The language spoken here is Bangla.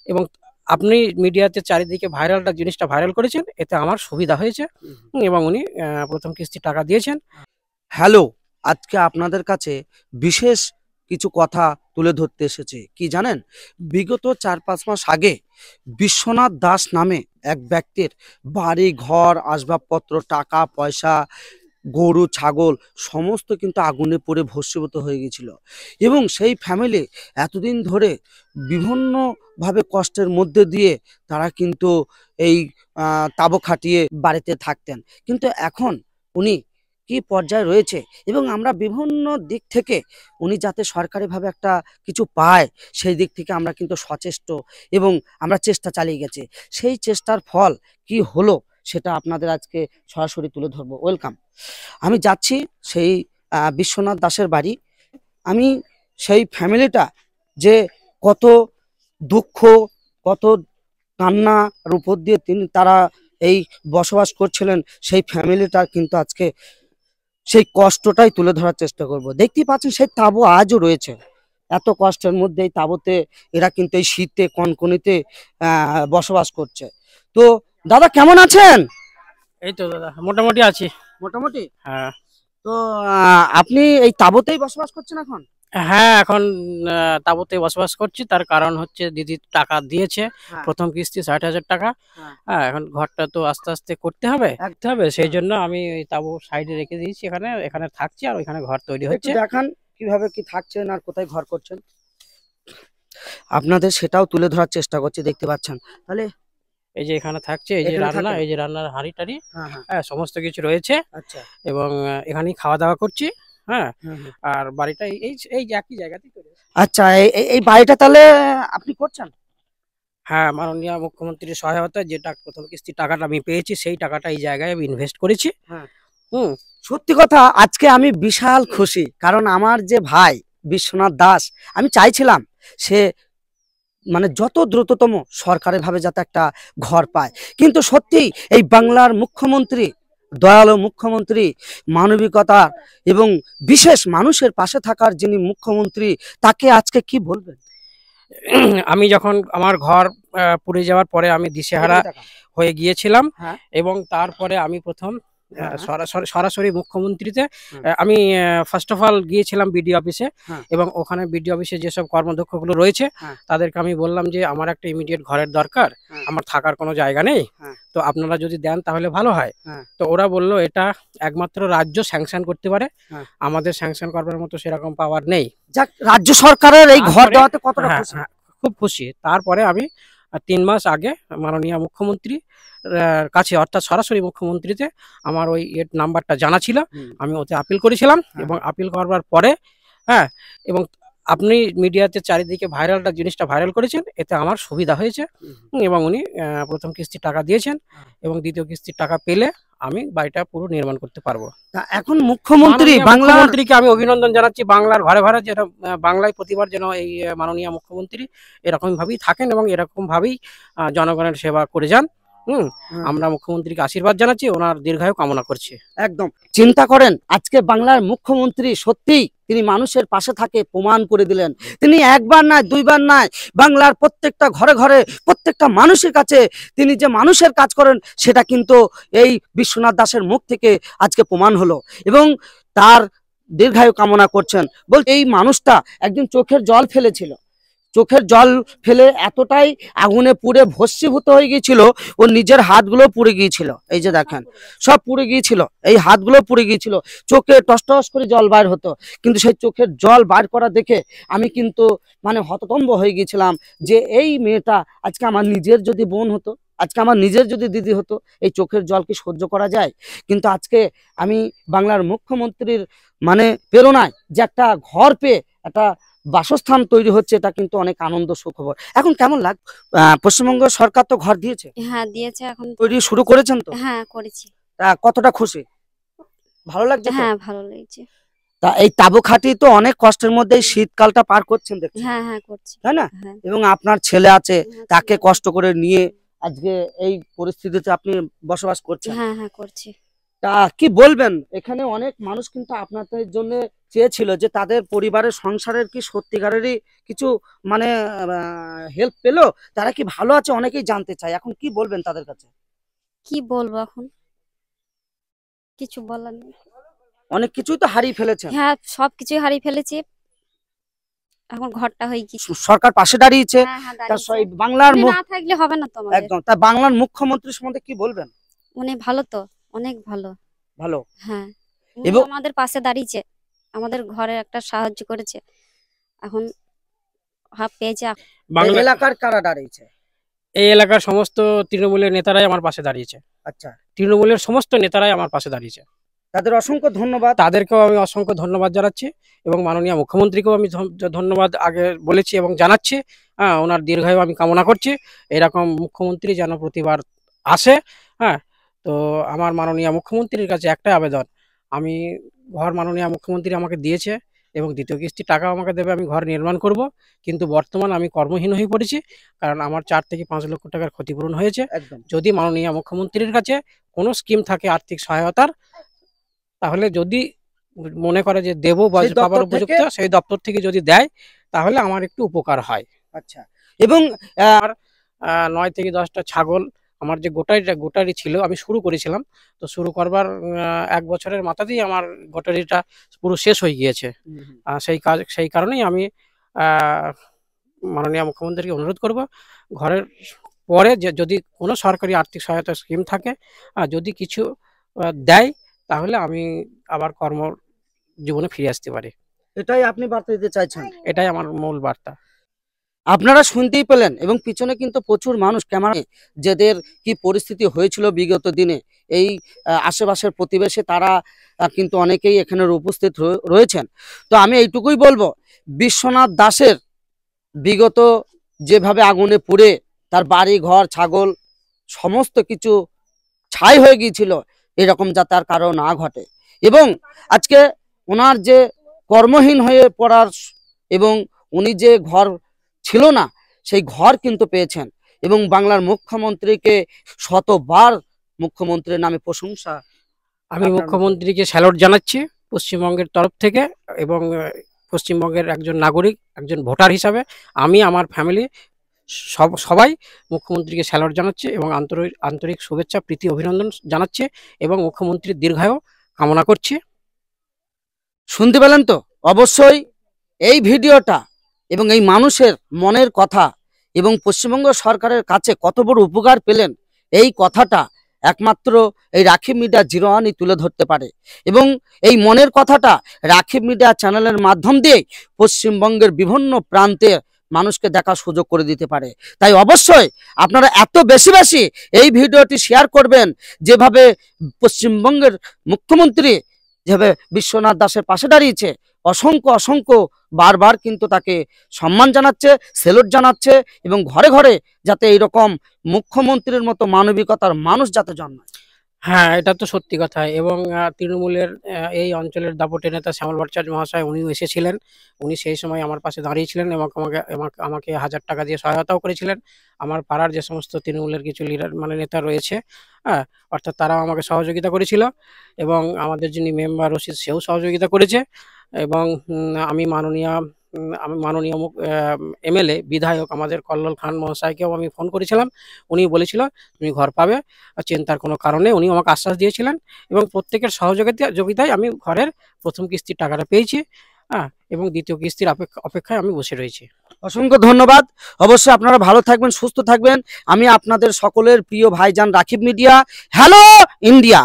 এবং আপনি মিডিয়াতে চারিদিকে ভাইরালটা জিনিসটা ভাইরাল করেছেন, এতে আমার সুবিধা হয়েছে এবং উনি প্রথম কিস্তি টাকা দিয়েছেন। হ্যালো, আজকে আপনাদের কাছে বিশেষ কিছু কথা তুলে ধরতে এসেছে। কি জানেন? বিগত ৪-৫ মাস আগে বিশ্বনাথ দাস নামে এক ব্যক্তির বাড়ি ঘর আসবাবপত্র টাকা পয়সা গরু ছাগল সমস্ত কিন্তু আগুনে পুড়ে ভস্মীভূত হয়ে গেছিল এবং সেই ফ্যামিলি এতদিন ধরে বিভিন্নভাবে কষ্টের মধ্যে দিয়ে তারা কিন্তু এই তাঁবু খাটিয়ে বাড়িতে থাকতেন। কিন্তু এখন উনি কি পর্যায়ে রয়েছে এবং আমরা বিভিন্ন দিক থেকে উনি যাতে সরকারিভাবে একটা কিছু পায় সেই দিক থেকে আমরা কিন্তু সচেষ্ট এবং আমরা চেষ্টা চালিয়ে গেছি। সেই চেষ্টার ফল কি হলো সেটা আপনাদের আজকে সরাসরি তুলে ধরবো। ওয়েলকাম। আমি যাচ্ছি সেই বিশ্বনাথ দাসের বাড়ি। আমি সেই ফ্যামিলিটা যে কত দুঃখ কত কান্নার উপর দিয়ে তারা এই বসবাস করছিলেন সেই ফ্যামিলিটার কিন্তু আজকে সেই কষ্টটাই তুলে ধরার চেষ্টা করব। দেখতেই পাচ্ছেন সেই তাঁবু আজও রয়েছে। এত কষ্টের মধ্যে এই তাঁবুতে এরা কিন্তু এই শীতে কনকনিতে বসবাস করছে। তো দাদা কেমন আছেন? এই তো দাদা মোটামুটি আছি। মোটামুটি। হ্যাঁ। তো আপনি এই তাঁবুতেই বসবাস করছেন এখন? হ্যাঁ, এখন তাঁবুতে বসবাস করছি। তার কারণ হচ্ছে দিদি টাকা দিয়েছে, হ্যাঁ, প্রথম কিস্তি ৬০,০০০ টাকা। হ্যাঁ, হ্যাঁ, এখন ঘরটা তো আস্তে আস্তে করতে হবে, সেই জন্য আমি ওই তাঁবু সাইডে রেখে দিয়েছি। এখানে এখানে থাকছি আর ওইখানে ঘর তৈরি একটু হচ্ছে। দেখান কিভাবে কি থাকছেন আর কোথায় ঘর করছেন। আপনাদের সেটাও তুলে ধরার চেষ্টা করছি, দেখতে পাচ্ছেন। তাহলে এই যে এখানে থাকছে, এই যে এখানে রান্না, থাকেন? এই যে রান্নার হাঁড়ি টাড়ি, হ্যাঁ, হ্যাঁ। হ্যাঁ সমস্ত কিছু রয়েছে আচ্ছা। এবং এখানেই খাওয়া দাওয়া করছি। হ্যাঁ, হুম, হুম। আর বাড়িটা এই এই এই যে একই জায়গাতেই তৈরি হচ্ছে। আচ্ছা, এই বাড়িটা তাহলে আপনি করছেন? হ্যাঁ, মাননীয় মুখ্যমন্ত্রীর সহায়তায় যেটা প্রথম কিস্তির টাকাটা আমি পেয়েছি সেই টাকাটা এই জায়গায় আমি ইনভেস্ট করেছি। হ্যাঁ। হুম। সত্যি কথা আজকে আমি বিশাল খুশি, কারণ আমার যে ভাই বিশ্বনাথ দাস, আমি চাইছিলাম সে মানে যত দ্রুততম সরকারিভাবে যাতে একটা ঘর পায়। কিন্তু সত্যি এই বাংলার মুখ্যমন্ত্রী, দয়ালু মুখ্যমন্ত্রী, মানবিকতা এবং বিশেষ মানুষের পাশে থাকার যিনি মুখ্যমন্ত্রী, তাকে আজকে কি বলবেন? আমি যখন আমার ঘর পুড়ে যাওয়ার পরে আমি দিশেহারা হয়ে গিয়েছিলাম হ্যাঁ, এবং তারপরে আমি প্রথম হ্যাঁ, হ্যাঁ, সরাসরি মুখ্যমন্ত্রীতে হুম, আমি ফার্স্ট অফ অল গিয়েছিলাম বিডিও অফিসে হ্যাঁ, এবং ওখানে বিডিও অফিসে যেসব কর্মদক্ষগুলো রয়েছে হ্যাঁ, তাদেরকে আমি বললাম যে আমার একটা ইমিডিয়েট ঘরের দরকার, হ্যাঁ, আমার থাকার কোনো জায়গা নেই, হ্যাঁ, তো আপনারা যদি দেন তাহলে ভালো হয়। হ্যাঁ, তো ওরা বলল এটা একমাত্র রাজ্য স্যাংশন করতে পারে, হ্যাঁ। আমাদের স্যাংশন করবার মতো সেরকম পাওয়ার নেই। যাক, রাজ্য সরকারের এই ঘর তারপরে দেওয়াতে কতটা হ্যাঁ, খুশি? হ্যাঁ, খুব খুশি। তারপরে আমি ৩ মাস আগে মাননীয় মুখ্যমন্ত্রী কাছে অর্থাৎ সরাসরি মুখ্যমন্ত্রীতে আমার ওই নাম্বারটা জানা ছিল। হুম, আমি ওতে আপিল করেছিলাম হ্যাঁ, এবং আপিল করবার পরে হ্যাঁ, এবং আপনি মিডিয়াতে চারিদিকে ভাইরালটা জিনিসটা ভাইরাল করেছেন, এতে আমার সুবিধা হয়েছে হুম, এবং উনি প্রথম কিস্তির টাকা দিয়েছেন হ্যাঁ। এবং দ্বিতীয় কিস্তির টাকা পেলে আমি বাড়িটা পুরো নির্মাণ করতে পারবো। তা এখন মুখ্যমন্ত্রী মাননীয় বাংলার মুখ্যমন্ত্রীকে আমি অভিনন্দন জানাচ্ছি। বাংলার ঘরে ঘরে যেন বাংলায় প্রতিবার যেন এই মাননীয় মুখ্যমন্ত্রী এরকম ভাবেই থাকেন এবং এরকম ভাবেই জনগণের সেবা করে যান। আমরা মুখ্যমন্ত্রীকে আশীর্বাদ জানাচ্ছি, ওনার দীর্ঘায়ু কামনা করছি। একদম চিন্তা করেন, আজকে বাংলার মুখ্যমন্ত্রী সত্যিই তিনি মানুষের পাশে থাকে প্রমাণ করে দিলেন। তিনি একবার নয় দুইবার নয়, বাংলার প্রত্যেকটা ঘরে ঘরে প্রত্যেকটা মানুষের কাছে তিনি যে মানুষের কাজ করেন সেটা কিন্তু এই বিশ্বনাথ দাসের মুখ থেকে আজকে প্রমাণ হলো এবং তার দীর্ঘায়ু কামনা করছেন। বলতে এই মানুষটা একদিন চোখের জল ফেলেছিল, চোখের জল ফেলে এতটাই আগুনে পুড়ে ভস্মীভূত হয়ে গিয়েছিল, ওর নিজের হাতগুলো পুড়ে গিয়েছিল। এই যে দেখেন সব পুড়ে গিয়েছিল, এই হাতগুলো পুড়ে গিয়েছিল, চোখে টস টস করে জল বাইর হতো। কিন্তু সেই চোখের জল বাইর করা দেখে আমি কিন্তু মানে হতভম্ব হয়ে গিয়েছিলাম যে এই মেয়েটা আজকে আমার নিজের যদি বোন হতো, আজকে আমার নিজের যদি দিদি হতো, এই চোখের জল কি সহ্য করা যায়? কিন্তু আজকে আমি বাংলার মুখ্যমন্ত্রীর মানে প্রেরণায় যে একটা ঘর পেয়ে একটা বাসস্থান তৈরি হচ্ছে, এটা কিন্তু অনেক আনন্দ সুখবর। এখন কেমন লাগ, পশ্চিমবঙ্গ সরকার তো ঘর দিয়েছে, হ্যাঁ দিয়েছে, এখন তৈরি শুরু করেছেন তো? হ্যাঁ করেছি। তা কতটা খুশি, ভালো লাগছে তো? হ্যাঁ ভালো লেগেছে। তা এই তাবু খাটি তো অনেক কষ্টের মধ্যে এই শীতকালটা পার করছেন দেখছি, হ্যাঁ হ্যাঁ করছি। তাই না? হ্যাঁ এবং আপনার ছেলে আছে, তাকে কষ্ট করে নিয়ে আজকে এই পরিস্থিতিতে আপনি বসবাস করছেন। হ্যাঁ হ্যাঁ করছি। তা কি বলবেন, এখানে অনেক মানুষ কিন্তু আপনাদের জন্য চেয়েছিল যে তাদের পরিবারের সংসারের কি সত্যিকারেরই কিছু মানে হেল্প পেলো, তারা কি ভালো আছে, অনেকেই জানতে চায়। এখন কি বলবেন তাদের কাছে? কি বলবো এখন, কিছু বলার নেই। অনেক কিছুই তো হারিয়ে ফেলেছেন। হ্যাঁ, সবকিছুই হারিয়ে ফেলেছি, এখন ঘরটা হয়ে গেছে। সরকার পাশে দাঁড়িয়েছে। হ্যাঁ হ্যাঁ, তা দাঁড়িয়েছে। এই বাংলার উনি না থাকলে হবে না তো আমাদের। একদম। তা বাংলার মুখ্যমন্ত্রী সম্বন্ধে কি বলবেন? উনি ভালো তো, অনেক ভালো। ভালো। হ্যাঁ, উনি এবং আমাদের পাশে দাঁড়িয়েছে, আমাদের ঘরে একটা সাহায্য করেছে। এখন হাফ পেয়েছে। বাংলা এলাকার কারা দাঁড়িয়েছে? এই এলাকার সমস্ত তৃণমূলের নেতারাই আমার পাশে দাঁড়িয়েছে। আচ্ছা, তৃণমূলের সমস্ত নেতারাই আমার পাশে দাঁড়িয়েছে। তাদের অসংখ্য ধন্যবাদ। তাদেরকেও আমি অসংখ্য ধন্যবাদ জানাচ্ছি এবং মাননীয় মুখ্যমন্ত্রীকেও আমি ধন্যবাদ আগে বলেছি এবং জানাচ্ছি। হ্যাঁ, ওনার দীর্ঘায়ু আমি কামনা করছি। এরকম মুখ্যমন্ত্রী যেন প্রতিবার আসে। হ্যাঁ, তো আমার মাননীয় মুখ্যমন্ত্রীর কাছে একটাই আবেদন, আমি ঘর মাননীয় মুখ্যমন্ত্রী আমাকে দিয়েছে এবং দ্বিতীয় কিস্তি টাকা আমাকে দেবে, আমি ঘর নির্মাণ করব। কিন্তু বর্তমান আমি কর্মহীন হয়ে পড়েছি, কারণ আমার 4 থেকে 5 লক্ষ টাকার ক্ষতিপূরণ হয়েছে। একদম। যদি মাননীয় মুখ্যমন্ত্রীর কাছে কোনো স্কিম থাকে আর্থিক সহায়তার, তাহলে যদি মনে করে যে দেবো বা সেই দপ্তর পাবার উপযুক্ত, সেই দপ্তর থেকে যদি দেয় তাহলে আমার একটু উপকার হয়। আচ্ছা। এবং 9 থেকে 10টা ছাগল আমার যে গোটারি ছিল, আমি শুরু করেছিলাম, তো শুরু করবার 1 বছরের মাথাতেই আমার গোটারিটা পুরো শেষ হয়ে গিয়েছে। সেই কারণেই আমি মাননীয় মুখ্যমন্ত্রীকে অনুরোধ করব, ঘরের পরে যে যদি কোনো সরকারি আর্থিক সহায়তা স্কিম থাকে, যদি কিছু দেয়, তাহলে আমি আবার কর্ম জীবনে ফিরে আসতে পারি। এটাই আপনি বার্তা দিতে চাইছেন? এটাই আমার মূল বার্তা। আপনারা শুনতেই পেলেন, এবং পিছনে কিন্তু প্রচুর মানুষ ক্যামেরা, যাদের কি পরিস্থিতি হয়েছিল বিগত দিনে, এই আশেপাশের প্রতিবেশী তারা কিন্তু অনেকেই এখানে উপস্থিত রয়েছেন। তো আমি এইটুকুই বলবো, বিশ্বনাথ দাসের বিগত যেভাবে আগুনে পুড়ে তার বাড়ি ঘর ছাগল সমস্ত কিছু ছাই হয়ে গিয়েছিল, এরকম যাতে আর কারো না ঘটে। এবং আজকে ওনার যে কর্মহীন হয়ে পড়ার এবং উনি যে ঘর ছিল না, সেই ঘর কিন্তু পেয়েছেন। এবং বাংলার মুখ্যমন্ত্রীকে শতবার মুখ্যমন্ত্রীর নামে প্রশংসা। আমি মুখ্যমন্ত্রীকে স্যালুট জানাচ্ছি পশ্চিমবঙ্গের তরফ থেকে, এবং পশ্চিমবঙ্গের একজন নাগরিক, একজন ভোটার হিসাবে আমি, আমার ফ্যামিলি সবাই মুখ্যমন্ত্রীকে স্যালুট জানাচ্ছি এবং আন্তরিক শুভেচ্ছা প্রীতি অভিনন্দন জানাচ্ছি এবং মুখ্যমন্ত্রীর দীর্ঘায়ু কামনা করছি। শুনতে পেলেন তো? অবশ্যই এই ভিডিওটা এবং এই মানুষের মনের কথা এবং পশ্চিমবঙ্গ সরকারের কাছে কত বড় উপকার পেলেন, এই কথাটা একমাত্র এই রাখিব মিডিয়া 01ই তুলে ধরতে পারে। এবং এই মনের কথাটা রাখিব মিডিয়া চ্যানেলের মাধ্যম দিয়ে পশ্চিমবঙ্গের বিভিন্ন প্রান্তে মানুষকে দেখার সুযোগ করে দিতে পারে। তাই অবশ্যই আপনারা এত বেশি বেশি এই ভিডিওটি শেয়ার করবেন, যেভাবে পশ্চিমবঙ্গের মুখ্যমন্ত্রী যেভাবে বিশ্বনাথ দাসের পাশে দাঁড়িয়েছে, অসংখ্য অসংখ্য বারবার কিন্তু তাকে সম্মান জানাচ্ছে, সেলুট জানাচ্ছে, এবং ঘরে ঘরে যাতে এইরকম মুখ্যমন্ত্রীর মতো মানবিকতার মানুষ যাতে জন্মায়। হ্যাঁ, এটা তো সত্যি কথা। এবং তৃণমূলের এই অঞ্চলের দাপটের নেতা শ্যামল ভট্টাচার্য মহাশয়, উনিও এসেছিলেন। উনি সেই সময় আমার পাশে দাঁড়িয়েছিলেন এবং আমাকে 1000 টাকা দিয়ে সহায়তাও করেছিলেন। আমার পাড়ার যে সমস্ত তৃণমূলের কিছু লিডার মানে নেতা রয়েছে, হ্যাঁ, অর্থাৎ তারাও আমাকে সহযোগিতা করেছিল, এবং আমাদের যিনি মেম্বার রশিদ, সেও সহযোগিতা করেছে। এবং আমি মাননীয় এমএলএ বিধায়ক আমাদের কল্লোল খান মহাশয়কেও আমি ফোন করেছিলাম। উনি বলেছিল তুমি ঘর পাবে, চিন্তার কোনো কারণে উনি আমাকে আশ্বাস দিয়েছিলেন, এবং প্রত্যেকের সহযোগিতায় আমি ঘরের প্রথম কিস্তির টাকাটা পেয়েছি। হ্যাঁ, এবং দ্বিতীয় কিস্তির অপেক্ষায় আমি বসে রয়েছি। অসংখ্য ধন্যবাদ। অবশ্যই আপনারা ভালো থাকবেন, সুস্থ থাকবেন। আমি আপনাদের সকলের প্রিয় ভাইজান রাখিব মিডিয়া। Hello India.